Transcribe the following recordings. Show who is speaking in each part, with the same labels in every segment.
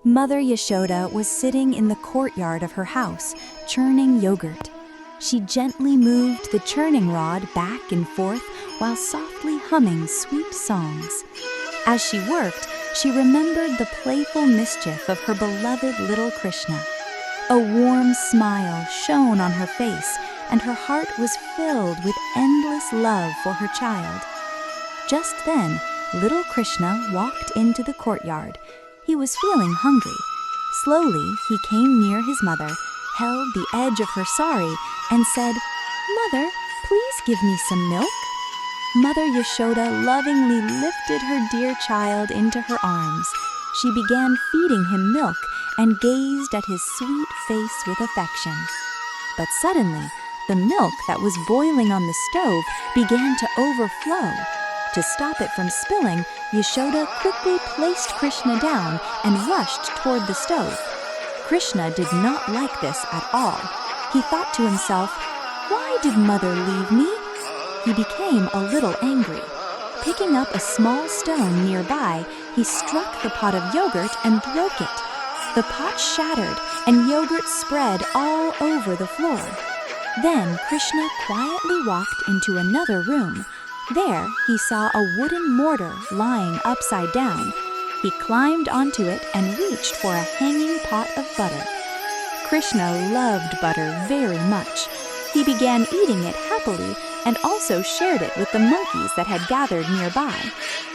Speaker 1: Mother Yashoda was sitting in the courtyard of her house, churning yogurt. She gently moved the churning rod back and forth while softly humming sweet songs. As she worked, she remembered the playful mischief of her beloved little Krishna. A warm smile shone on her face, and her heart was filled with endless love for her child. Just then, little Krishna walked into the courtyard. He was feeling hungry. Slowly, he came near his mother, held the edge of her sari, and said, "Mother, please give me some milk." Mother Yashoda lovingly lifted her dear child into her arms. She began feeding him milk and gazed at his sweet face with affection. But suddenly, the milk that was boiling on the stove began to overflow. To stop it from spilling, Yashoda quickly placed Krishna down and rushed toward the stove. Krishna did not like this at all. He thought to himself, "Why did Mother leave me?" He became a little angry. Picking up a small stone nearby, he struck the pot of yogurt and broke it. The pot shattered and yogurt spread all over the floor. Then Krishna quietly walked into another room. There, he saw a wooden mortar lying upside down. He climbed onto it and reached for a hanging pot of butter. Krishna loved butter very much. He began eating it happily and also shared it with the monkeys that had gathered nearby.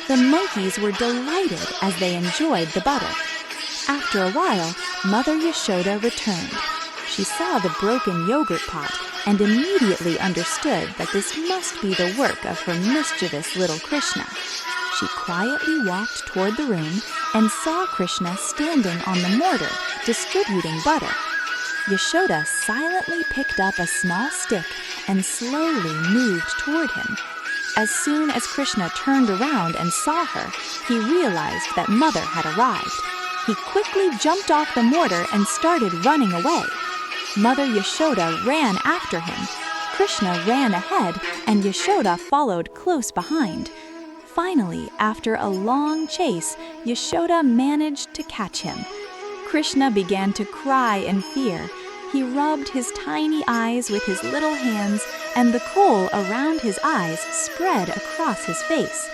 Speaker 1: The monkeys were delighted as they enjoyed the butter. After a while, Mother Yashoda returned. She saw the broken yogurt pot and immediately understood that this must be the work of her mischievous little Krishna. She quietly walked toward the room and saw Krishna standing on the mortar, distributing butter. Yashoda silently picked up a small stick and slowly moved toward him. As soon as Krishna turned around and saw her, he realized that Mother had arrived. He quickly jumped off the mortar and started running away. Mother Yashoda ran after him. Krishna ran ahead, and Yashoda followed close behind. Finally, after a long chase, Yashoda managed to catch him. Krishna began to cry in fear. He rubbed his tiny eyes with his little hands, and the kohl around his eyes spread across his face.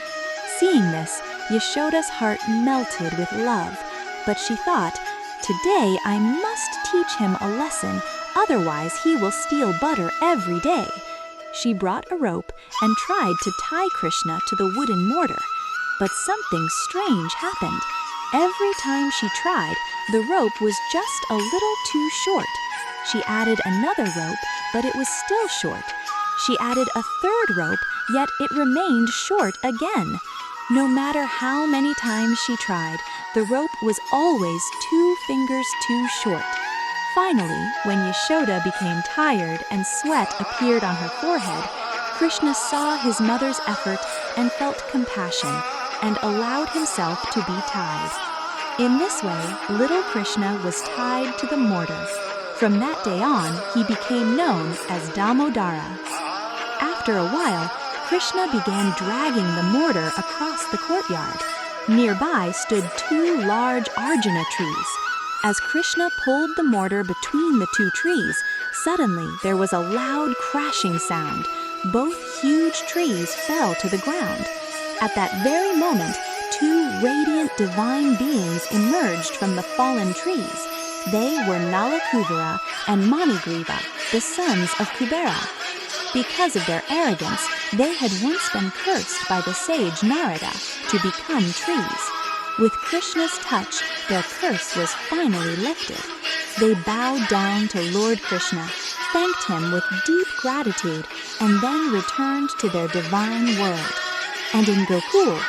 Speaker 1: Seeing this, Yashoda's heart melted with love, but she thought, "Today I must teach him a lesson, otherwise he will steal butter every day." She brought a rope and tried to tie Krishna to the wooden mortar, but something strange happened. Every time she tried, the rope was just a little too short. She added another rope, but it was still short. She added a third rope, yet it remained short again. No matter how many times she tried, the rope was always 2 fingers too short. Finally, when Yashoda became tired and sweat appeared on her forehead, Krishna saw his mother's effort and felt compassion and allowed himself to be tied. In this way, little Krishna was tied to the mortar. From that day on, he became known as Damodara. After a while, Krishna began dragging the mortar across the courtyard. Nearby stood 2 large arjuna trees. As Krishna pulled the mortar between the 2 trees, suddenly there was a loud crashing sound. Both huge trees fell to the ground. At that very moment, 2 radiant divine beings emerged from the fallen trees. They were Nalakuvara and Manigriva, the sons of Kubera. Because of their arrogance, they had once been cursed by the sage Narada to become trees. With Krishna's touch, their curse was finally lifted. They bowed down to Lord Krishna, thanked him with deep gratitude, and then returned to their divine world. And in Gokul,